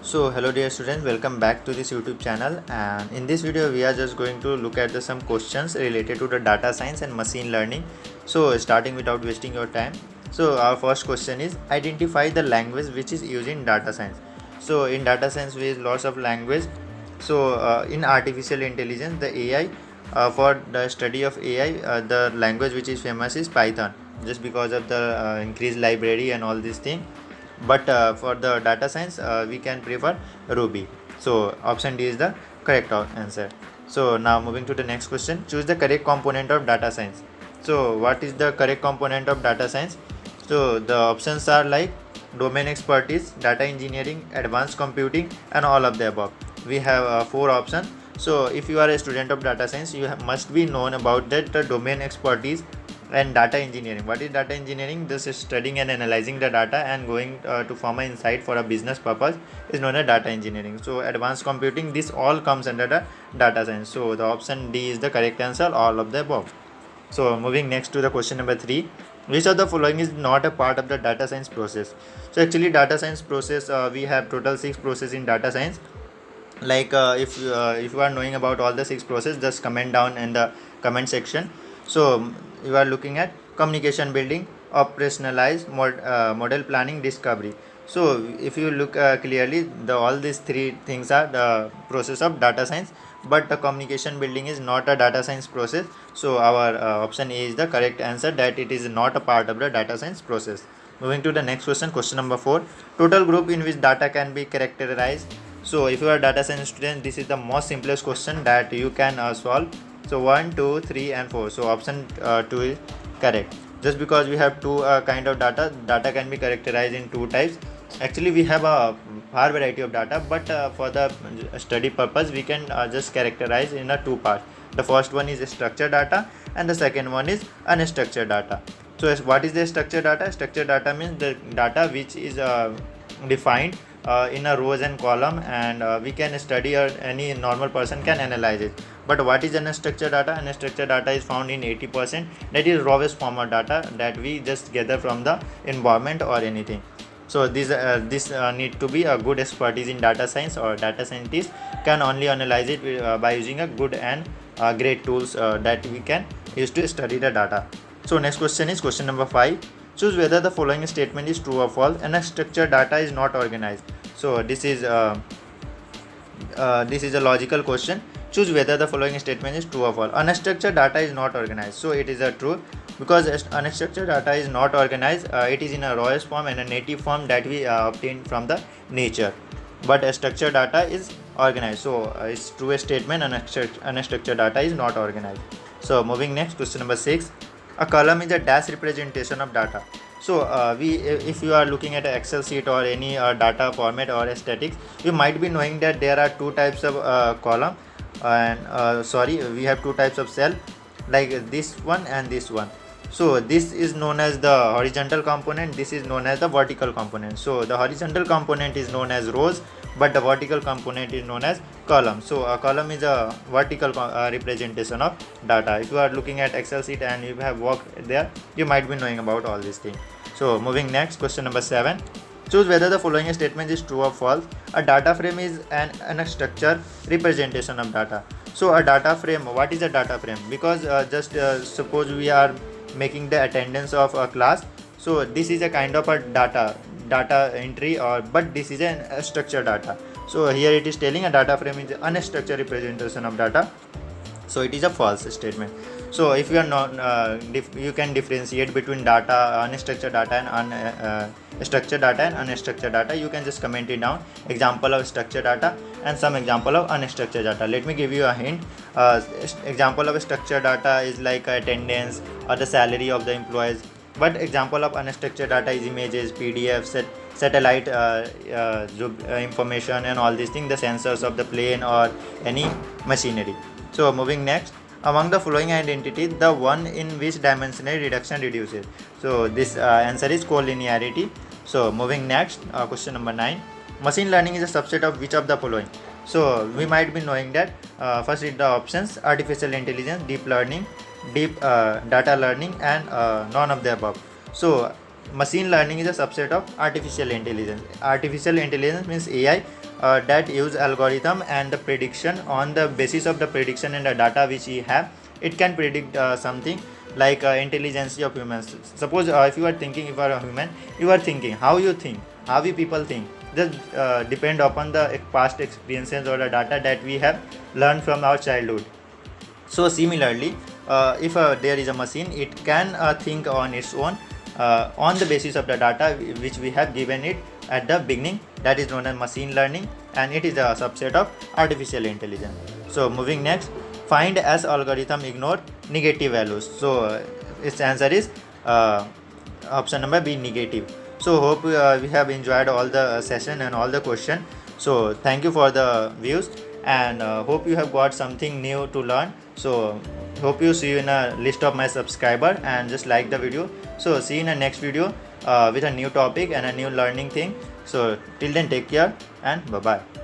So hello dear students, welcome back to this YouTube channel, and in this video we are just going to look at some questions related to the data science and machine learning. So starting without wasting your time. So our first question is, identify the language which is used in data science. So in data science we use lots of language. So in artificial intelligence, the AI, for the study of AI, the language which is famous is Python, just because of the increased library and all these things. But for the data science we can prefer Ruby. So option D is the correct answer. So now moving to the next question, choose the correct component of data science. So what is the correct component of data science? So the options are like domain expertise, data engineering, advanced computing, and all of the above. We have four options. So if you are a student of data science, you must be known about that the domain expertise and data engineering. What is data engineering? This is studying and analyzing the data and going to form an insight for a business purpose is known as data engineering. So advanced computing, this all comes under the data science. So the option D is the correct answer, all of the above. So moving next to the question number 3, which of the following is not a part of the data science process? So actually data science process, we have total 6 processes in data science. Like if you are knowing about all the 6 process, just comment down in the comment section. So you are looking at communication building, operationalize, model planning, discovery. So if you look clearly, all these 3 things are the process of data science, but the communication building is not a data science process. So our option A is the correct answer, that it is not a part of the data science process. Moving to the next question, question number 4, total group in which data can be characterized. So if you are a data science student, this is the most simplest question that you can solve. So 1, 2, 3 and 4. So option 2 is correct. Just because we have two kind of data can be characterized in 2 types. Actually we have a far variety of data, but for the study purpose we can just characterize in a 2 parts. The first one is structured data and the second one is unstructured data. So what is the structured data? Structured data means the data which is defined in a rows and column, and we can study, or any normal person can analyze it. But what is unstructured data? Unstructured data is found in 80%, that is rawest form of data that we just gather from the environment or anything. So this need to be a good expertise in data science, or data scientist can only analyze it by using a good and great tools that we can use to study the data. So next question is question number 5, choose whether the following statement is true or false. Unstructured data is not organized. So this is a logical question. Choose whether the following statement is true or false. Unstructured data is not organized. So it is a true, because unstructured data is not organized. It is in a rawest form and a native form that we obtain from the nature. But structured data is organized. So it's true statement. Unstructured data is not organized. So moving next, question number 6. A column is a dash representation of data. So if you are looking at an Excel sheet or any data format or statics, you might be knowing that there are 2 types of column, and we have 2 types of cell, like this one and this one. So this is known as the horizontal component, this is known as the vertical component. So the horizontal component is known as rows, but the vertical component is known as column. So a column is a vertical representation of data. If you are looking at Excel sheet and you have worked there, you might be knowing about all these things. So moving next, question number 7, choose whether the following statement is true or false. A data frame is an unstructured representation of data. So a data frame, what is a data frame? Because just suppose we are making the attendance of a class. So this is a kind of a data entry, but this is a structured data. So here it is telling a data frame is an unstructured representation of data. So it is a false statement. So if you are not you can differentiate between unstructured data and structured data and unstructured data. You can just comment it down, example of structured data and some example of unstructured data. Let me give you a hint. Example of structured data is like attendance or the salary of the employees, but example of unstructured data is images, PDFs, satellite information and all these things, the sensors of the plane or any machinery. So moving next, among the following identity, the one in which dimensional reduction reduces. So this answer is collinearity. So moving next, question number 9, machine learning is a subset of which of the following? So we might be knowing that first read the options: artificial intelligence, deep learning, deep data learning, and none of the above. So machine learning is a subset of artificial intelligence. Artificial intelligence means AI that use algorithm and the prediction. On the basis of the prediction and the data which we have, it can predict something like intelligence of humans. Suppose if you are thinking, if you are a human, you are thinking, how you think, how we people think, just depend upon the past experiences or the data that we have learned from our childhood. So similarly, if there is a machine, it can think on its own on the basis of the data which we have given it at the beginning. That is known as machine learning, and it is a subset of artificial intelligence. So moving next, find as algorithm ignore negative values. So its answer is option number B, negative. So hope we have enjoyed all the session and all the question. So thank you for the views, and hope you have got something new to learn. So hope you see you in a list of my subscriber, and just like the video. So see you in the next video with a new topic and a new learning thing. So till then, take care and bye bye.